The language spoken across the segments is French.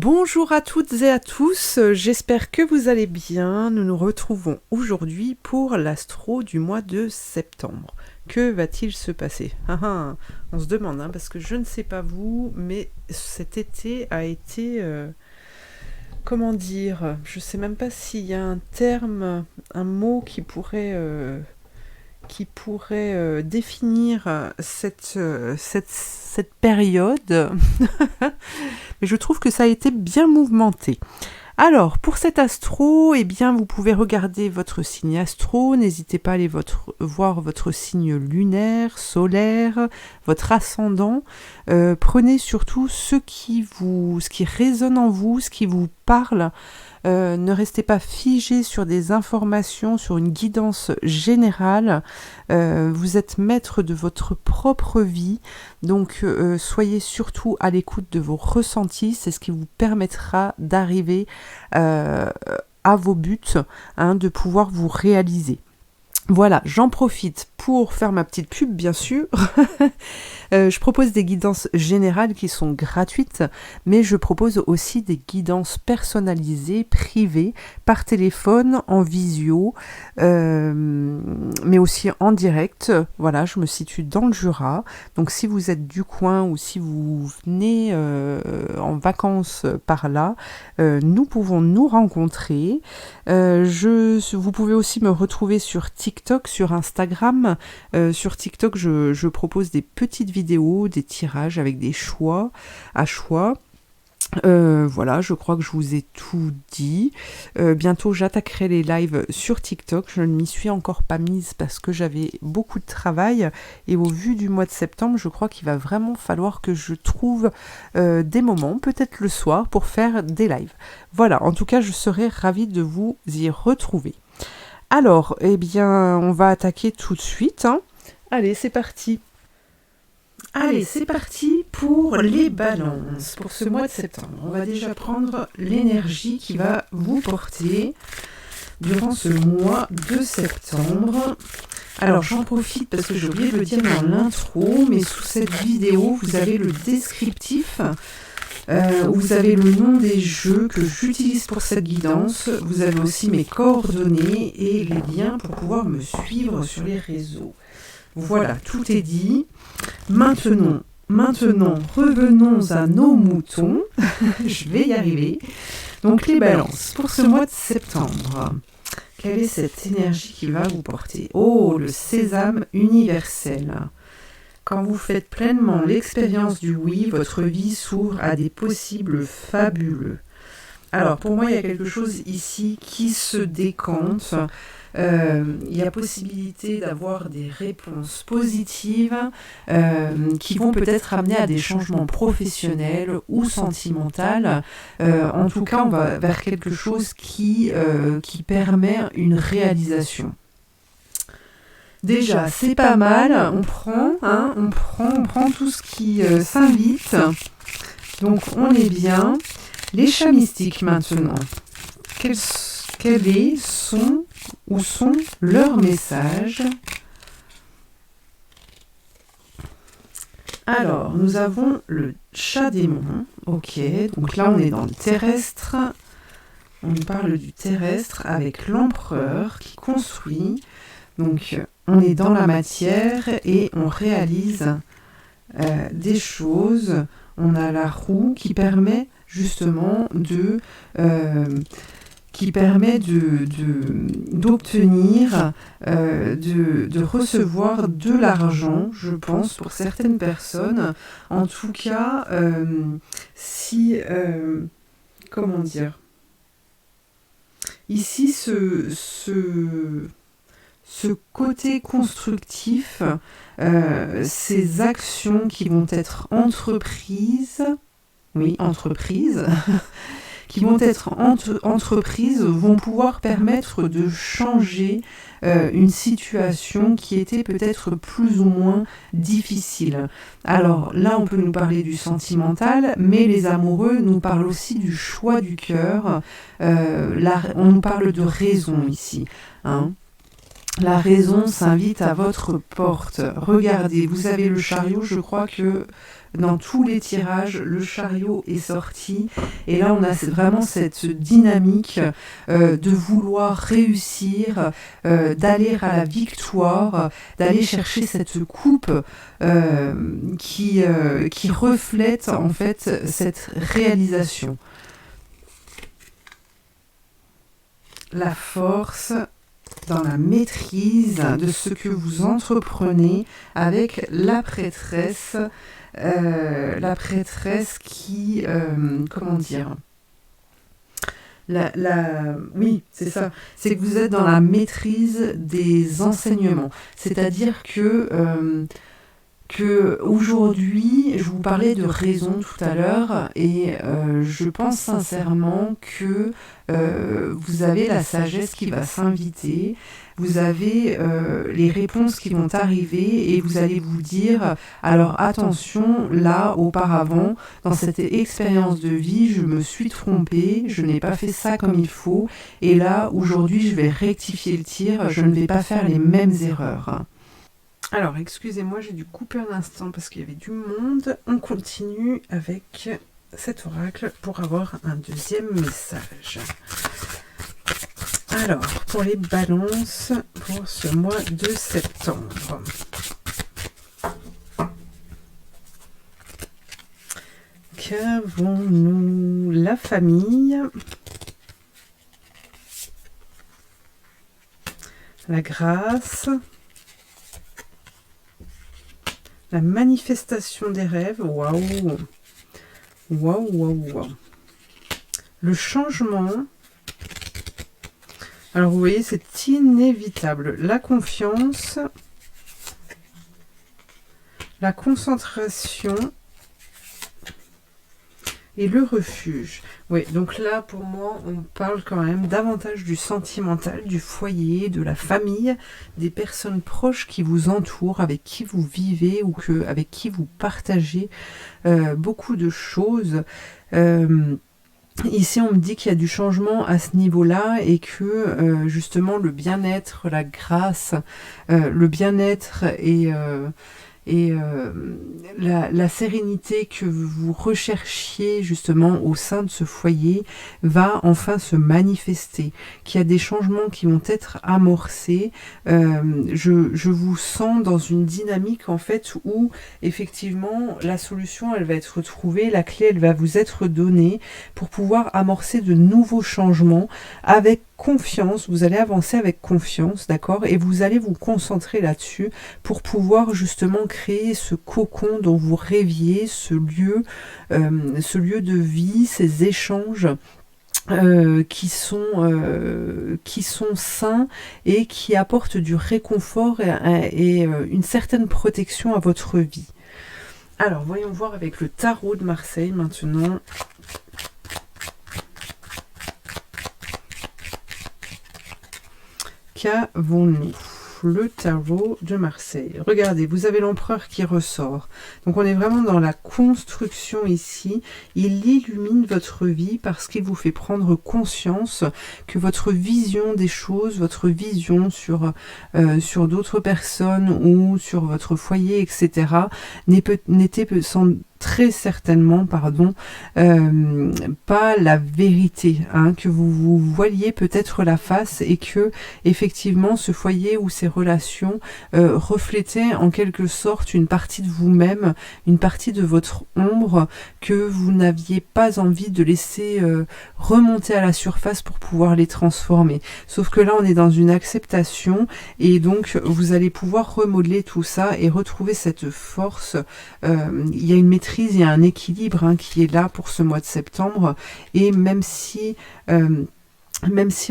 Bonjour à toutes et à tous, j'espère que vous allez bien. Nous nous retrouvons aujourd'hui pour l'astro du mois de septembre. Que va-t-il se passer? On se demande, parce que je ne sais pas vous, mais cet été a été... comment dire? Je ne sais même pas s'il y a un terme, un mot qui pourrait définir cette période. Mais je trouve que ça a été bien mouvementé. Alors, pour cet astro, eh bien, vous pouvez regarder votre signe astro. N'hésitez pas à aller voir votre signe lunaire, solaire, votre ascendant. Prenez surtout ce qui résonne en vous, ce qui vous parle. Ne restez pas figé sur des informations, sur une guidance générale. Vous êtes maître de votre propre vie, donc soyez surtout à l'écoute de vos ressentis. C'est ce qui vous permettra d'arriver à vos buts, de pouvoir vous réaliser. Voilà, j'en profite pour faire ma petite pub, bien sûr. Je propose des guidances générales qui sont gratuites, mais je propose aussi des guidances personnalisées, privées, par téléphone, en visio, mais aussi en direct. Voilà, je me situe dans le Jura. Donc si vous êtes du coin ou si vous venez en vacances par là, nous pouvons nous rencontrer. Vous pouvez aussi me retrouver sur TikTok, sur Instagram. Sur TikTok, je propose des petites vidéos, des tirages avec des choix à choix. Voilà, je crois que je vous ai tout dit. Bientôt, j'attaquerai les lives sur TikTok. Je ne m'y suis encore pas mise parce que j'avais beaucoup de travail. Et au vu du mois de septembre, je crois qu'il va vraiment falloir que je trouve des moments, peut-être le soir, pour faire des lives. Voilà, en tout cas, je serai ravie de vous y retrouver. Alors, eh bien, on va attaquer tout de suite. Allez, c'est parti. Allez, c'est parti pour les balances, pour ce mois de septembre. On va déjà prendre l'énergie qui va vous porter durant ce mois de septembre. Alors, j'en profite parce que j'ai oublié de le dire dans l'intro, mais sous cette vidéo, vous avez le descriptif. Vous avez le nom des jeux que j'utilise pour cette guidance. Vous avez aussi mes coordonnées et les liens pour pouvoir me suivre sur les réseaux. Voilà, tout est dit. Maintenant, revenons à nos moutons. Je vais y arriver. Donc, les balances pour ce mois de septembre. Quelle est cette énergie qui va vous porter? Oh, le sésame universel. Quand vous faites pleinement l'expérience du oui, votre vie s'ouvre à des possibles fabuleux. Alors, pour moi, il y a quelque chose ici qui se décante. Il y a possibilité d'avoir des réponses positives qui vont peut-être amener à des changements professionnels ou sentimentaux. En tout cas, on va vers quelque chose qui permet une réalisation. Déjà, c'est pas mal, on prend tout ce qui s'invite. Donc, on est bien. Les chats mystiques maintenant. Où sont leurs messages? Alors, nous avons le chat démon. Ok, donc là, on est dans le terrestre. On parle du terrestre avec l'empereur qui construit. Donc, on est dans la matière et on réalise des choses. On a la roue qui permet justement d'obtenir, de recevoir de l'argent, je pense, pour certaines personnes. En tout cas, comment dire, ici, ce côté constructif, ces actions qui vont être entreprises, qui vont être entreprises vont pouvoir permettre de changer une situation qui était peut-être plus ou moins difficile. Alors là, on peut nous parler du sentimental, mais les amoureux nous parlent aussi du choix du cœur. On nous parle de raison ici. la raison s'invite à votre porte. Regardez, vous avez le chariot, je crois que dans tous les tirages, le chariot est sorti. Et là, on a vraiment cette dynamique de vouloir réussir, d'aller à la victoire, d'aller chercher cette coupe qui reflète en fait cette réalisation. La force dans la maîtrise de ce que vous entreprenez avec la prêtresse qui, comment dire, oui, c'est ça, c'est que vous êtes dans la maîtrise des enseignements, c'est-à-dire que aujourd'hui, je vous parlais de raison tout à l'heure, et je pense sincèrement que vous avez la sagesse qui va s'inviter, vous avez les réponses qui vont arriver, et vous allez vous dire, alors attention, là, auparavant, dans cette expérience de vie, je me suis trompée, je n'ai pas fait ça comme il faut, et là, aujourd'hui, je vais rectifier le tir, je ne vais pas faire les mêmes erreurs. Alors, excusez-moi, j'ai dû couper un instant parce qu'il y avait du monde. On continue avec cet oracle pour avoir un deuxième message. Alors, pour les balances, pour ce mois de septembre. Qu'avons-nous? La famille. La grâce. La manifestation des rêves, waouh, waouh, waouh, waouh. Le changement, alors vous voyez, c'est inévitable. La confiance, la concentration et le refuge. Oui, donc là, pour moi, on parle quand même davantage du sentimental, du foyer, de la famille, des personnes proches qui vous entourent, avec qui vous vivez ou avec qui vous partagez beaucoup de choses. Ici, on me dit qu'il y a du changement à ce niveau-là et que justement le bien-être, la grâce, le bien-être et la sérénité que vous recherchiez justement au sein de ce foyer va enfin se manifester, qu'il y a des changements qui vont être amorcés. Je vous sens dans une dynamique en fait où effectivement la solution elle va être trouvée, la clé elle va vous être donnée pour pouvoir amorcer de nouveaux changements avec confiance. Vous allez avancer avec confiance, d'accord, et vous allez vous concentrer là-dessus pour pouvoir justement créer ce cocon dont vous rêviez, ce lieu de vie, ces échanges qui sont sains et qui apportent du réconfort et une certaine protection à votre vie. Alors, voyons voir avec le tarot de Marseille maintenant. Qu'avons-nous? Le tarot de Marseille. Regardez, vous avez l'empereur qui ressort. Donc on est vraiment dans la construction ici. Il illumine votre vie parce qu'il vous fait prendre conscience que votre vision des choses, votre vision sur d'autres personnes ou sur votre foyer, etc. n'était très certainement, pas la vérité, hein, que vous voiliez peut-être la face et que effectivement ce foyer ou ces relations reflétaient en quelque sorte une partie de vous-même, une partie de votre ombre que vous n'aviez pas envie de laisser remonter à la surface pour pouvoir les transformer. Sauf que là on est dans une acceptation et donc vous allez pouvoir remodeler tout ça et retrouver cette force. Il y a une maîtrise, il y a un équilibre hein, qui est là pour ce mois de septembre et même si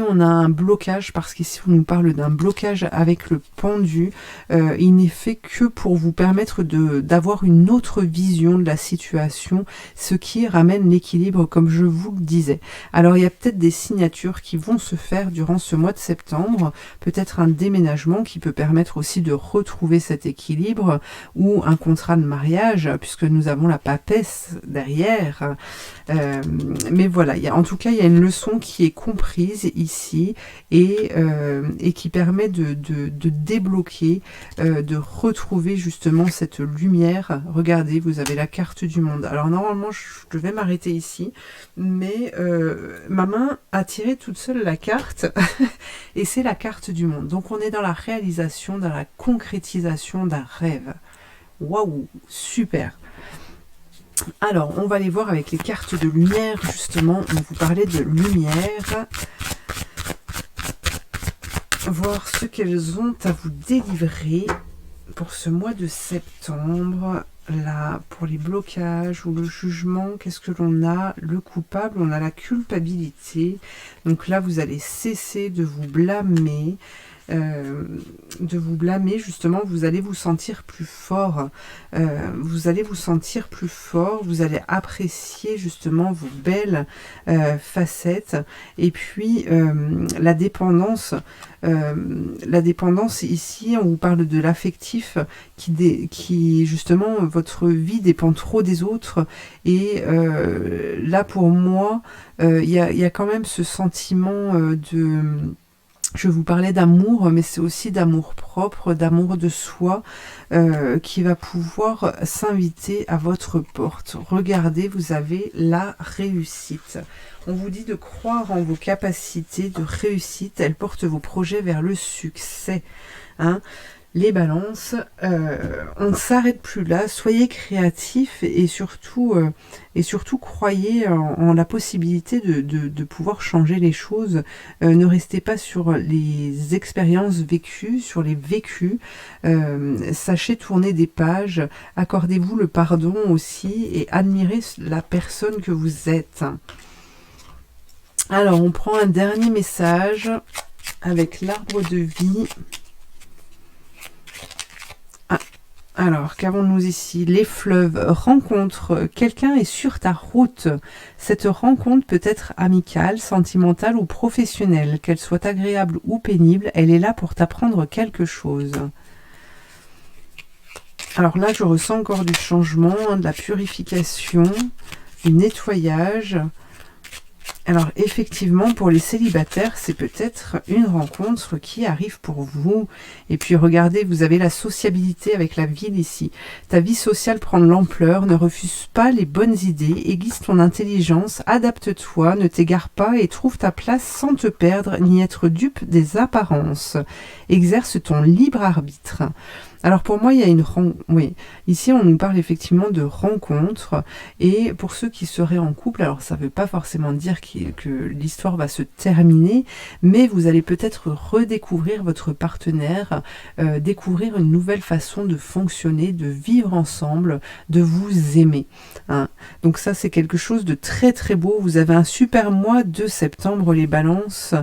on a un blocage, parce qu'ici on nous parle d'un blocage avec le pendu, il n'est fait que pour vous permettre d'avoir une autre vision de la situation, ce qui ramène l'équilibre comme je vous le disais. Alors il y a peut-être des signatures qui vont se faire durant ce mois de septembre, peut-être un déménagement qui peut permettre aussi de retrouver cet équilibre, ou un contrat de mariage, puisque nous avons la papesse derrière. Mais voilà, en tout cas il y a une leçon qui est comprise prise ici et qui permet de débloquer, de retrouver justement cette lumière. Regardez, vous avez la carte du monde. Alors normalement, je vais m'arrêter ici, mais ma main a tiré toute seule la carte et c'est la carte du monde. Donc on est dans la réalisation, dans la concrétisation d'un rêve. Waouh, super! Alors, on va aller voir avec les cartes de lumière, justement, on vous parlait de lumière. Voir ce qu'elles ont à vous délivrer pour ce mois de septembre. Là, pour les blocages ou le jugement, qu'est-ce que l'on a? Le coupable, on a la culpabilité. Donc là, vous allez cesser de vous blâmer. Justement, vous allez vous sentir plus fort, vous allez apprécier justement vos belles facettes, et puis la dépendance ici, on vous parle de l'affectif qui justement, votre vie dépend trop des autres, et là pour moi, il y a quand même ce sentiment je vous parlais d'amour, mais c'est aussi d'amour propre, d'amour de soi, qui va pouvoir s'inviter à votre porte. Regardez, vous avez la réussite. On vous dit de croire en vos capacités de réussite. Elles portent vos projets vers le succès. Hein. Les balances, on ne s'arrête plus là. Soyez créatifs et surtout croyez en la possibilité de pouvoir changer les choses. Ne restez pas sur les expériences vécues, sur les vécus. Sachez tourner des pages. Accordez-vous le pardon aussi et admirez la personne que vous êtes. Alors, on prend un dernier message avec l'arbre de vie. Alors, qu'avons-nous ici? Les fleuves. Rencontre. Quelqu'un est sur ta route. Cette rencontre peut être amicale, sentimentale ou professionnelle. Qu'elle soit agréable ou pénible, elle est là pour t'apprendre quelque chose. Alors là, je ressens encore du changement, de la purification, du nettoyage. Alors effectivement, pour les célibataires, c'est peut-être une rencontre qui arrive pour vous. Et puis regardez, vous avez la sociabilité avec la ville ici. Ta vie sociale prend de l'ampleur, ne refuse pas les bonnes idées, aiguise ton intelligence, adapte-toi, ne t'égare pas et trouve ta place sans te perdre ni être dupe des apparences. Exerce ton libre arbitre. Alors pour moi, il y a une oui, ici on nous parle effectivement de rencontre, et pour ceux qui seraient en couple, alors ça ne veut pas forcément dire que l'histoire va se terminer, mais vous allez peut-être redécouvrir votre partenaire, découvrir une nouvelle façon de fonctionner, de vivre ensemble, de vous aimer. Hein. Donc ça c'est quelque chose de très très beau. Vous avez un super mois de septembre, les balances.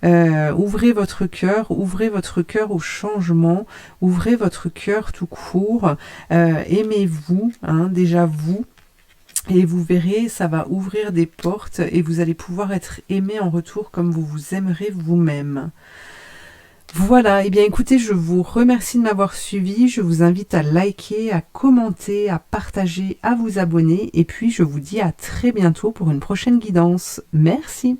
Ouvrez votre cœur au changement, ouvrez votre cœur tout court, aimez-vous, hein, déjà vous, et vous verrez, ça va ouvrir des portes et vous allez pouvoir être aimé en retour comme vous vous aimerez vous-même. Voilà, et bien écoutez, je vous remercie de m'avoir suivi, je vous invite à liker, à commenter, à partager, à vous abonner, et puis je vous dis à très bientôt pour une prochaine guidance. Merci.